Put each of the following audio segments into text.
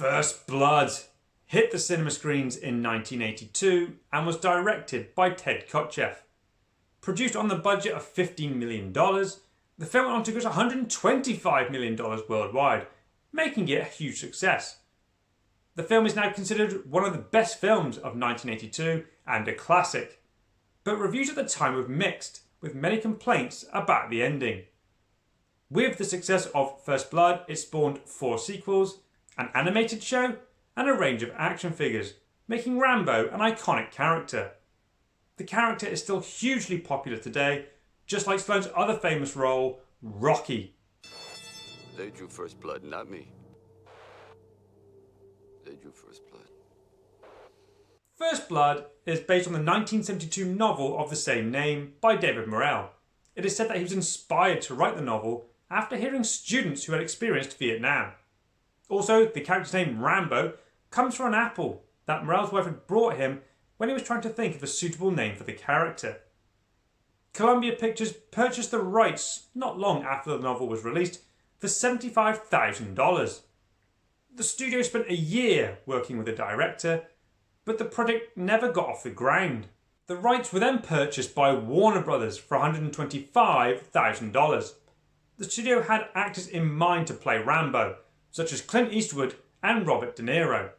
First Blood hit the cinema screens in 1982 and was directed by Ted Kotcheff. Produced on the budget of $15 million, the film went on to gross $125 million worldwide, making it a huge success. The film is now considered one of the best films of 1982 and a classic, but reviews at the time were mixed, with many complaints about the ending. With the success of First Blood, it spawned 4 sequels, an animated show, and a range of action figures, making Rambo an iconic character. The character is still hugely popular today, just like Stallone's other famous role, Rocky. They drew first blood, not me. They drew first blood. First Blood is based on the 1972 novel of the same name by David Morrell. It is said that he was inspired to write the novel after hearing students who had experienced Vietnam. Also, the character's name Rambo comes from an apple that Morrell's wife had brought him when he was trying to think of a suitable name for the character. Columbia Pictures purchased the rights not long after the novel was released for $75,000. The studio spent a year working with the director, but the project never got off the ground. The rights were then purchased by Warner Brothers for $125,000. The studio had actors in mind to play Rambo, such as Clint Eastwood and Robert De Niro.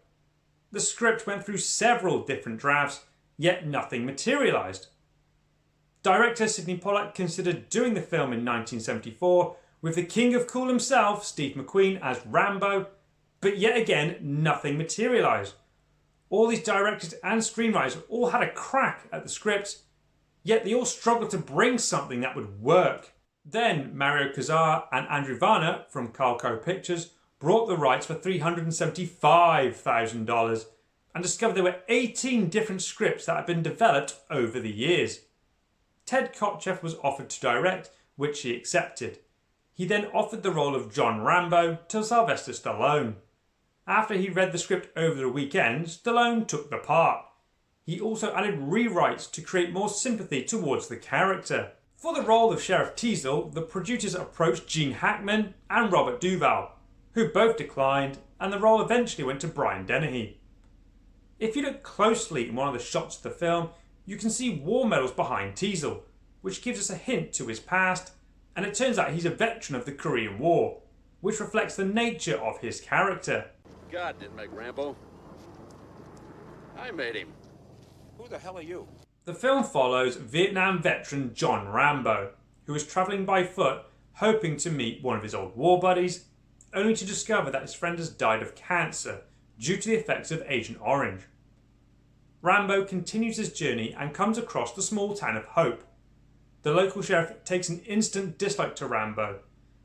The script went through several different drafts, yet nothing materialised. Director Sidney Pollack considered doing the film in 1974 with the king of cool himself, Steve McQueen, as Rambo, but yet again nothing materialised. All these directors and screenwriters all had a crack at the script, yet they all struggled to bring something that would work. Then Mario Kassar and Andrew Varner from Carlco Pictures brought the rights for $375,000 and discovered there were 18 different scripts that had been developed over the years. Ted Kotcheff was offered to direct, which he accepted. He then offered the role of John Rambo to Sylvester Stallone. After he read the script over the weekend, Stallone took the part. He also added rewrites to create more sympathy towards the character. For the role of Sheriff Teasle, the producers approached Gene Hackman and Robert Duvall, who both declined, and the role eventually went to Brian Dennehy. If you look closely in one of the shots of the film, you can see war medals behind Teasle, which gives us a hint to his past, and it turns out he's a veteran of the Korean War, which reflects the nature of his character. God didn't make Rambo. I made him. Who the hell are you? The film follows Vietnam veteran John Rambo, who is travelling by foot hoping to meet one of his old war buddies, only to discover that his friend has died of cancer due to the effects of Agent Orange. Rambo continues his journey and comes across the small town of Hope. The local sheriff takes an instant dislike to Rambo.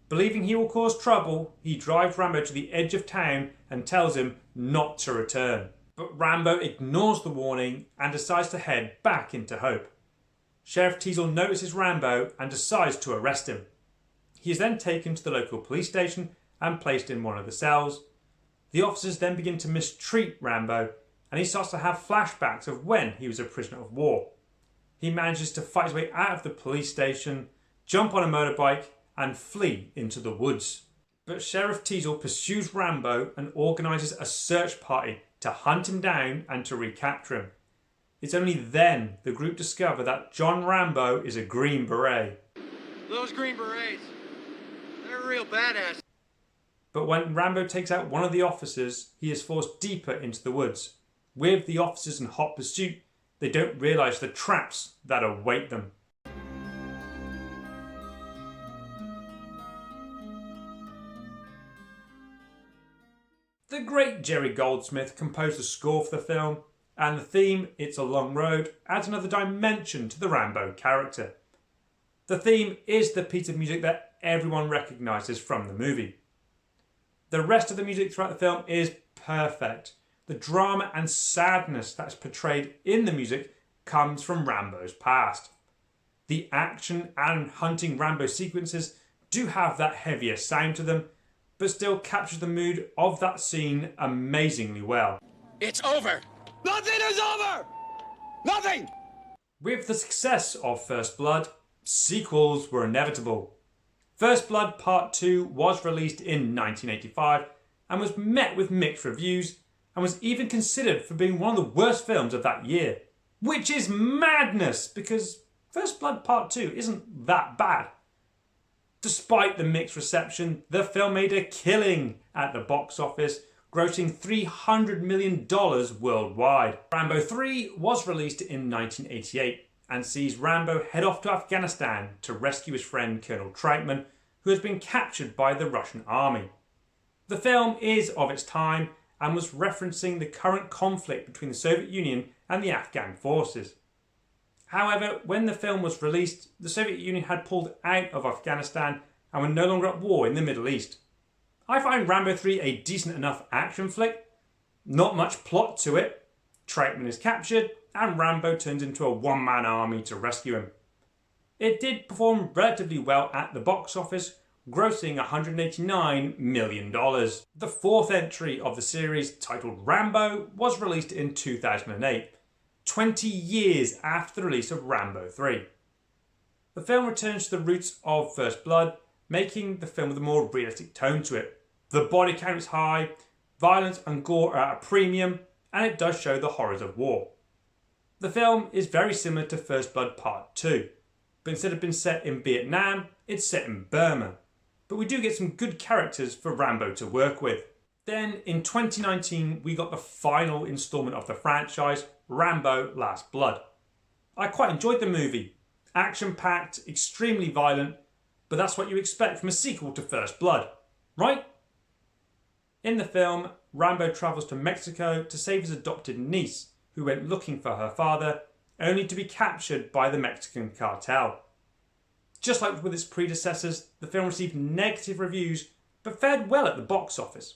Believing he will cause trouble, he drives Rambo to the edge of town and tells him not to return. But Rambo ignores the warning and decides to head back into Hope. Sheriff Teasle notices Rambo and decides to arrest him. He is then taken to the local police station and placed in one of the cells. The officers then begin to mistreat Rambo, and he starts to have flashbacks of when he was a prisoner of war. He manages to fight his way out of the police station, jump on a motorbike, and flee into the woods. But Sheriff Teasle pursues Rambo and organises a search party to hunt him down and to recapture him. It's only then the group discover that John Rambo is a Green Beret. Those Green Berets, they're real badass. But when Rambo takes out one of the officers, he is forced deeper into the woods. With the officers in hot pursuit, they don't realise the traps that await them. The great Jerry Goldsmith composed the score for the film, and the theme, It's a Long Road, adds another dimension to the Rambo character. The theme is the piece of music that everyone recognises from the movie. The rest of the music throughout the film is perfect. The drama and sadness that's portrayed in the music comes from Rambo's past. The action and hunting Rambo sequences do have that heavier sound to them, but still captures the mood of that scene amazingly well. It's over! Nothing is over! Nothing! With the success of First Blood, sequels were inevitable. First Blood Part 2 was released in 1985 and was met with mixed reviews and was even considered for being one of the worst films of that year. Which is madness, because First Blood Part 2 isn't that bad. Despite the mixed reception, the film made a killing at the box office, grossing $300 million worldwide. Rambo 3 was released in 1988 and sees Rambo head off to Afghanistan to rescue his friend Colonel Troutman, who has been captured by the Russian army. The film is of its time and was referencing the current conflict between the Soviet Union and the Afghan forces. However, when the film was released, the Soviet Union had pulled out of Afghanistan and were no longer at war in the Middle East. I find Rambo 3 a decent enough action flick. Not much plot to it. Troutman is captured and Rambo turns into a one-man army to rescue him. It did perform relatively well at the box office, grossing $189 million. The fourth entry of the series, titled Rambo, was released in 2008. 20 years after the release of Rambo 3. The film returns to the roots of First Blood, making the film with a more realistic tone to it. The body count is high, violence and gore are at a premium, and it does show the horrors of war. The film is very similar to First Blood Part 2, but instead of being set in Vietnam, it's set in Burma. But we do get some good characters for Rambo to work with. Then in 2019 we got the final instalment of the franchise, Rambo Last Blood. I quite enjoyed the movie. Action-packed, extremely violent, but that's what you expect from a sequel to First Blood, right? In the film, Rambo travels to Mexico to save his adopted niece, who went looking for her father, only to be captured by the Mexican cartel. Just like with its predecessors, the film received negative reviews, but fared well at the box office.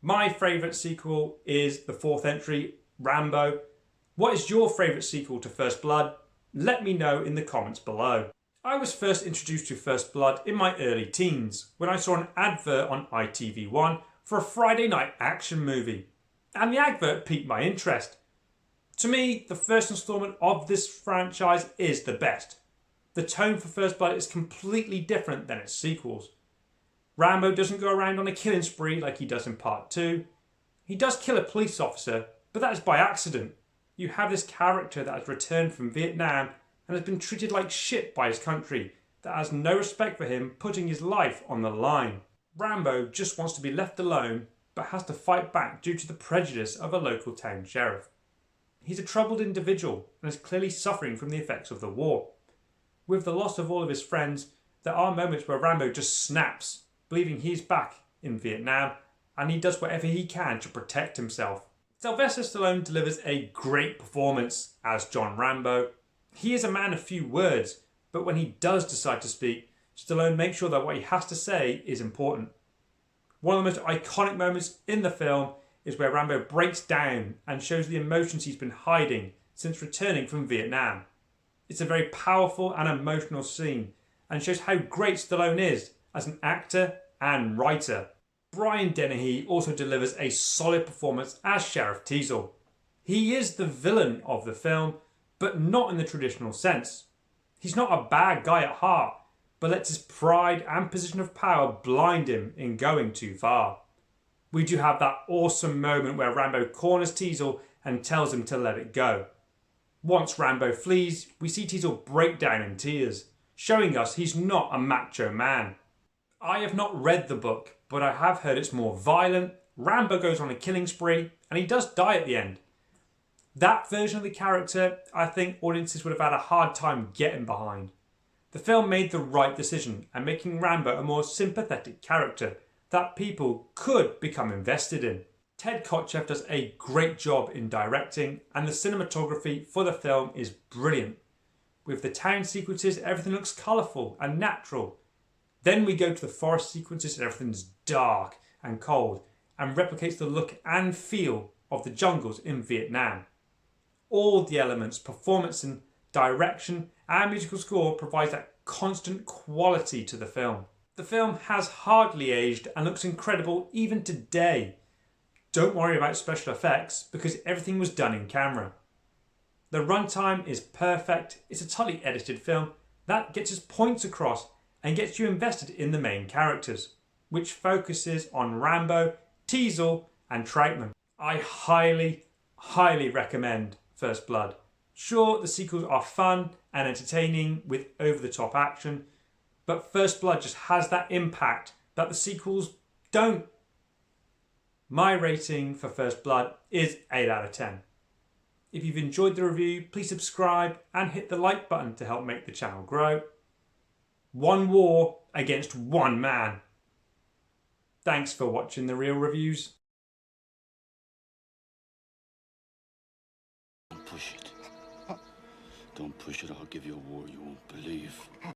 My favourite sequel is the fourth entry, Rambo. What is your favourite sequel to First Blood? Let me know in the comments below. I was first introduced to First Blood in my early teens when I saw an advert on ITV1 for a Friday night action movie, and the advert piqued my interest. To me, the first instalment of this franchise is the best. The tone for First Blood is completely different than its sequels. Rambo doesn't go around on a killing spree like he does in Part 2. He does kill a police officer, but that is by accident. You have this character that has returned from Vietnam and has been treated like shit by his country, that has no respect for him, putting his life on the line. Rambo just wants to be left alone, but has to fight back due to the prejudice of a local town sheriff. He's a troubled individual and is clearly suffering from the effects of the war. With the loss of all of his friends, there are moments where Rambo just snaps, believing he's back in Vietnam, and he does whatever he can to protect himself. Sylvester Stallone delivers a great performance as John Rambo. He is a man of few words, but when he does decide to speak, Stallone makes sure that what he has to say is important. One of the most iconic moments in the film is where Rambo breaks down and shows the emotions he's been hiding since returning from Vietnam. It's a very powerful and emotional scene and shows how great Stallone is as an actor and writer. Brian Dennehy also delivers a solid performance as Sheriff Teasle. He is the villain of the film, but not in the traditional sense. He's not a bad guy at heart, but lets his pride and position of power blind him in going too far. We do have that awesome moment where Rambo corners Teasle and tells him to let it go. Once Rambo flees, we see Teasle break down in tears, showing us he's not a macho man. I have not read the book, but I have heard it's more violent. Rambo goes on a killing spree, and he does die at the end. That version of the character, I think audiences would have had a hard time getting behind. The film made the right decision and making Rambo a more sympathetic character that people could become invested in. Ted Kotcheff does a great job in directing, and the cinematography for the film is brilliant. With the town sequences, everything looks colourful and natural. Then we go to the forest sequences and everything's dark and cold and replicates the look and feel of the jungles in Vietnam. All the elements, performance and direction and musical score provides that constant quality to the film. The film has hardly aged and looks incredible even today. Don't worry about special effects because everything was done in camera. The runtime is perfect. It's a tightly edited film that gets its points across and gets you invested in the main characters. which focuses on Rambo, Teasel and Troutman. I highly, highly recommend First Blood. Sure, the sequels are fun and entertaining with over-the-top action, but First Blood just has that impact that the sequels don't. My rating for First Blood is 8 out of 10. If you've enjoyed the review, please subscribe and hit the like button to help make the channel grow. One war against one man. Thanks for watching the Real Reviews. Don't push it. Don't push it. I'll give you a war you won't believe.